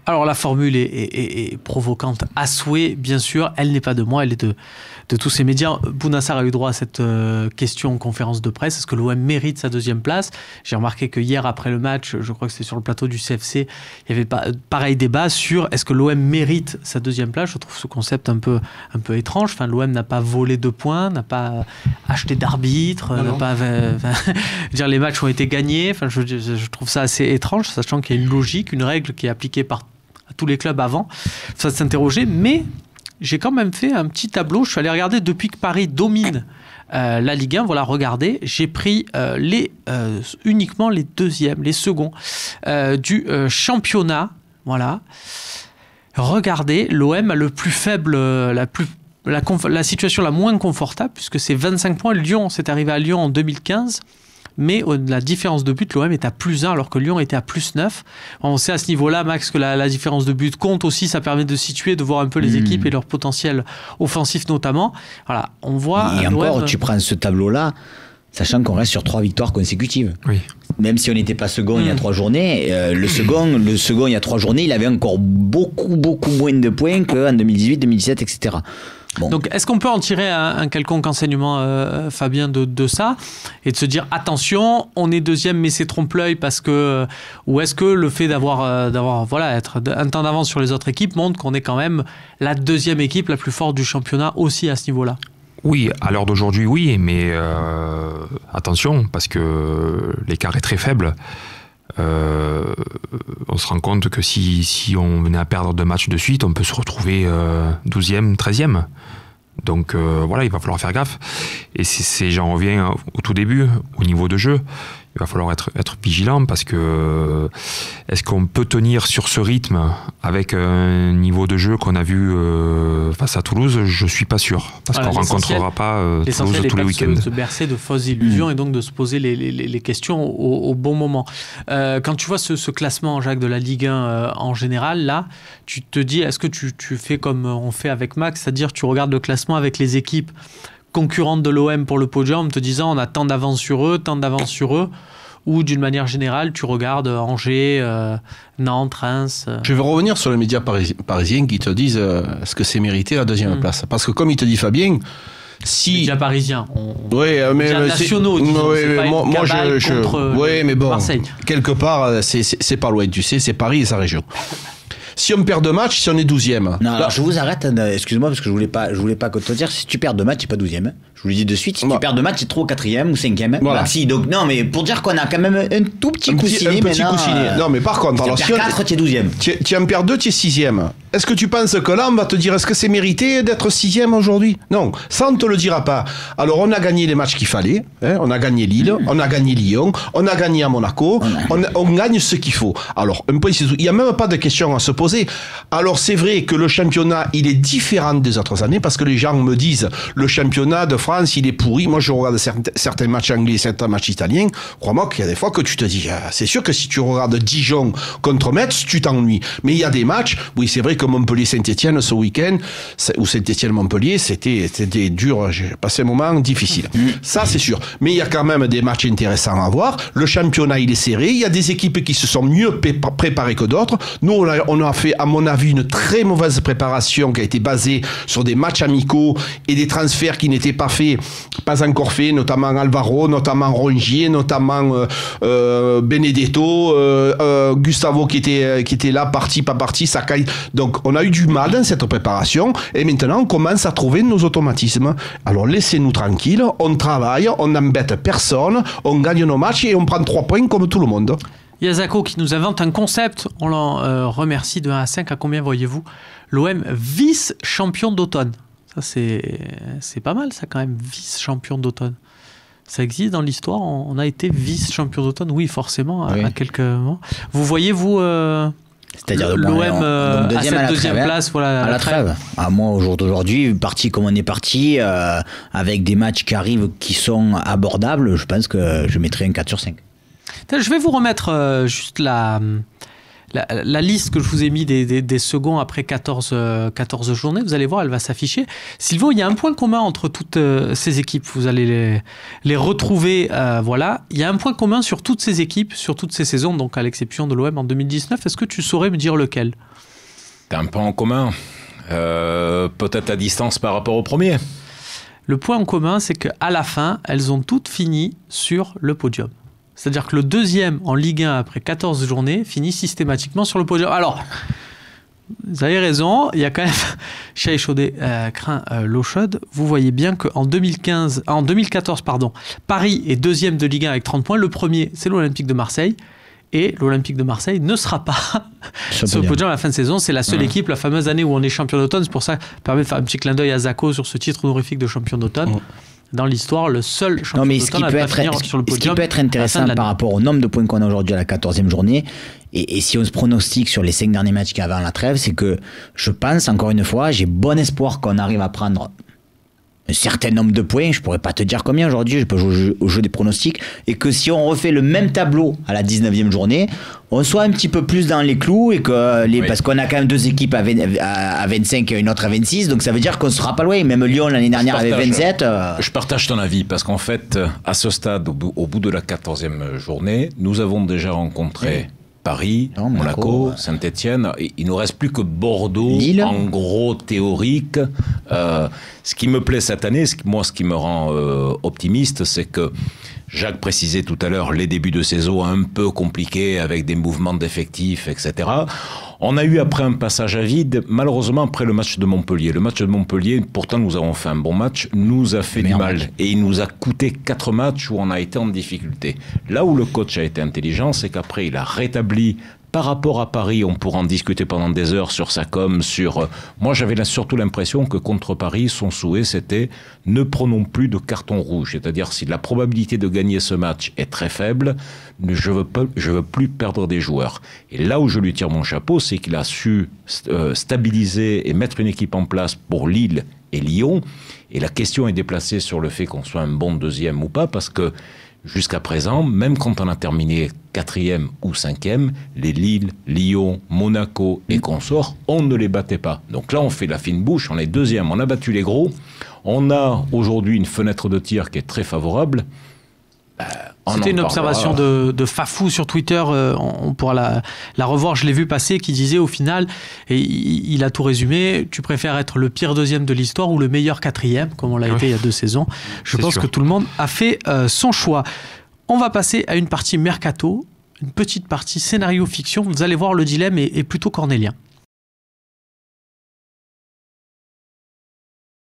Alors la formule est provocante à souhait, bien sûr. Elle n'est pas de moi, elle est de tous ces médias. Bounassar a eu droit à cette question en conférence de presse. Est-ce que l'OM mérite sa deuxième place? J'ai remarqué que hier, après le match, je crois que c'était sur le plateau du CFC, il y avait pareil débat sur est-ce que l'OM mérite sa deuxième place. Je trouve ce concept un peu étrange. Enfin, l'OM n'a pas volé 2 points, n'a pas acheté d'arbitre, n'a pas... dire les matchs ont été gagnés. Enfin, je trouve ça assez étrange, sachant qu'il y a une logique, une règle qui est appliquée par tous les clubs avant. Ça s'interroger, mais j'ai quand même fait un petit tableau. Je suis allé regarder depuis que Paris domine la Ligue 1. Voilà, regardez, j'ai pris uniquement les deuxièmes, les seconds du championnat. Voilà. Regardez, l'OM a le plus faible, la situation la moins confortable, puisque c'est 25 points. Lyon, c'est arrivé à Lyon en 2015. Mais la différence de but, l'OM est à +1 alors que Lyon était à +9. On sait à ce niveau-là, Max, que la différence de but compte aussi. Ça permet de situer, de voir un peu les équipes et leur potentiel offensif notamment. Voilà, on voit... Et encore, tu prends ce tableau-là, sachant qu'on reste sur 3 victoires consécutives. Oui. Même si on n'était pas second il y a 3 journées, le second il y a 3 journées, il avait encore beaucoup moins de points qu'en 2018, 2017, etc. Bon. Donc, est-ce qu'on peut en tirer un quelconque enseignement, Fabien, de ça, et de se dire attention, on est deuxième, mais c'est trompe-l'œil parce que, ou est-ce que le fait d'avoir être un temps d'avance sur les autres équipes montre qu'on est quand même la deuxième équipe la plus forte du championnat aussi à ce niveau-là? Oui, à l'heure d'aujourd'hui, oui, mais attention, parce que l'écart est très faible. On se rend compte que si on venait à perdre 2 matchs de suite, on peut se retrouver 12e, 13e. Donc voilà, il va falloir faire gaffe. Et j'en reviens au tout début, au niveau de jeu. Il va falloir être vigilant parce que est-ce qu'on peut tenir sur ce rythme avec un niveau de jeu qu'on a vu face à Toulouse? Je suis pas sûr parce qu'on rencontrera pas Toulouse tous les week-ends. De se bercer de fausses illusions et donc de se poser les questions au bon moment. Quand tu vois ce classement, Jacques, de la Ligue 1 en général, là, tu te dis, est-ce que tu fais comme on fait avec Max, c'est-à-dire tu regardes le classement avec les équipes concurrentes de l'OM pour le podium, te disant on a tant d'avance sur eux, ou d'une manière générale, tu regardes Angers, Nantes, Reims. Je vais revenir sur les médias parisiens qui te disent est-ce que c'est mérité la deuxième place? Parce que comme il te dit Fabien, si... Médias parisiens, médias nationaux, disons, c'est pas une cabale contre Marseille. Quelque part, c'est pas loin, tu sais, c'est Paris et sa région. Si on perd 2 matchs, si on est 12e. Non, alors je vous arrête, excuse-moi, parce que je voulais pas te dire, si tu perds 2 matchs, c'est pas 12e. Je vous le dis de suite, si tu perds 2 matchs, c'est 3 ou 4e ou 5e. Voilà. Maxi, donc, non, mais pour dire qu'on a quand même un tout petit coussinet maintenant. Non, mais par contre, alors, si tu perds 4, tu es 12e. Tu en perds 2, tu es 6e. Est-ce que tu penses que là, on va te dire, est-ce que c'est mérité d'être 6e aujourd'hui? Non, ça, on ne te le dira pas. Alors, on a gagné les matchs qu'il fallait. On a gagné Lille, on a gagné Lyon, on a gagné à Monaco. On gagne ce qu'il faut. Alors, un point, c'est tout. Il n'y a même pas de question à se poser. Alors, c'est vrai que le championnat, il est différent des autres années parce que les gens me disent, le championnat de France, il est pourri. Moi, je regarde certains matchs anglais, certains matchs italiens. Crois-moi qu'il y a des fois que tu te dis, c'est sûr que si tu regardes Dijon contre Metz, tu t'ennuies. Mais il y a des matchs, oui, c'est vrai que Montpellier-Saint-Etienne ce week-end, ou Saint-Etienne-Montpellier, c'était dur. J'ai passé un moment difficile. Ça, c'est sûr. Mais il y a quand même des matchs intéressants à voir. Le championnat, il est serré. Il y a des équipes qui se sont mieux préparées que d'autres. Nous, on a fait, à mon avis, une très mauvaise préparation qui a été basée sur des matchs amicaux et des transferts qui n'étaient pas encore faits, notamment Alvaro, notamment Rongier, notamment Benedetto, Gustavo qui était là, parti, pas parti, Sakai. Donc on a eu du mal dans cette préparation et maintenant on commence à trouver nos automatismes. Alors laissez-nous tranquilles, on travaille, on n'embête personne, on gagne nos matchs et on prend 3 points comme tout le monde. Yazako qui nous invente un concept, on l'en remercie de 1 à 5. À combien voyez-vous l'OM vice-champion d'automne? Ça c'est pas mal ça quand même, vice-champion d'automne. Ça existe dans l'histoire, on a été vice-champion d'automne, oui forcément, à quelques moments. Vous voyez vous c'est-à-dire l'OM à cette deuxième place, voilà, à la trêve. Moi, au jour d'aujourd'hui, parti comme on est parti, avec des matchs qui arrivent qui sont abordables, je pense que je mettrai un 4 sur 5. Je vais vous remettre juste la liste que je vous ai mis des seconds après 14 journées. Vous allez voir, elle va s'afficher. Sylvain, il y a un point commun entre toutes ces équipes. Vous allez les retrouver. Voilà. Il y a un point commun sur toutes ces équipes, sur toutes ces saisons, donc à l'exception de l'OM en 2019. Est-ce que tu saurais me dire lequel ? un point en commun. Peut-être à distance par rapport au premier. Le point en commun, c'est qu'à la fin, elles ont toutes fini sur le podium. C'est-à-dire que le deuxième en Ligue 1 après 14 journées finit systématiquement sur le podium. Alors, vous avez raison, il y a quand même chat échaudé craint l'eau chaude. Vous voyez bien qu'en 2014, Paris est deuxième de Ligue 1 avec 30 points. Le premier, c'est l'Olympique de Marseille. Et l'Olympique de Marseille ne sera pas sur le podium à la fin de saison. C'est la seule équipe, la fameuse année où on est champion d'automne. C'est pour ça que ça permet de faire un petit clin d'œil à Zako sur ce titre honorifique de champion d'automne. Dans l'histoire, le seul champion d'automne à ne pas finir sur le podium. Ce qui peut être intéressant par rapport au nombre de points qu'on a aujourd'hui à la 14e journée, et si on se pronostique sur les 5 derniers matchs qu'il y avait avant la trêve, c'est que je pense, encore une fois, j'ai bon espoir qu'on arrive à prendre un certain nombre de points, je pourrais pas te dire combien aujourd'hui, je peux jouer au jeu des pronostics, et que si on refait le même tableau à la 19e journée, on soit un petit peu plus dans les clous, et que parce qu'on a quand même 2 équipes à 25 et une autre à 26, donc ça veut dire qu'on sera pas loin. Même Lyon l'année dernière avait 27. Je partage ton avis, parce qu'en fait, à ce stade, au bout de la 14e journée, nous avons déjà rencontré Paris, Monaco, Saint-Etienne. Il ne nous reste plus que Bordeaux, Lille. En gros théorique. Ce qui me plaît cette année, ce qui me rend optimiste, c'est que Jacques précisait tout à l'heure les débuts de saison un peu compliqués avec des mouvements d'effectifs, etc. On a eu après un passage à vide, malheureusement après le match de Montpellier. Le match de Montpellier, pourtant nous avons fait un bon match, nous a fait du mal. Et il nous a coûté 4 matchs où on a été en difficulté. Là où le coach a été intelligent, c'est qu'après il a rétabli. Par rapport à Paris, on pourra en discuter pendant des heures sur sa com, Moi, j'avais surtout l'impression que contre Paris, son souhait, c'était ne prenons plus de carton rouge. C'est-à-dire, si la probabilité de gagner ce match est très faible, je veux plus perdre des joueurs. Et là où je lui tire mon chapeau, c'est qu'il a su stabiliser et mettre une équipe en place pour Lille et Lyon. Et la question est déplacée sur le fait qu'on soit un bon deuxième ou pas, parce que jusqu'à présent, même quand on a terminé 4e ou 5e, les Lille, Lyon, Monaco et consorts, on ne les battait pas. Donc là, on fait la fine bouche, on est 2e, on a battu les gros. On a aujourd'hui une fenêtre de tir qui est très favorable. C'était une observation de Fafou sur Twitter, on pourra la revoir, je l'ai vu passer, qui disait au final, et il a tout résumé, tu préfères être le pire deuxième de l'histoire ou le meilleur 4e, comme on l'a été il y a 2 saisons. Je pense que tout le monde a fait son choix. On va passer à une partie mercato, une petite partie scénario-fiction. Vous allez voir, le dilemme est plutôt cornélien.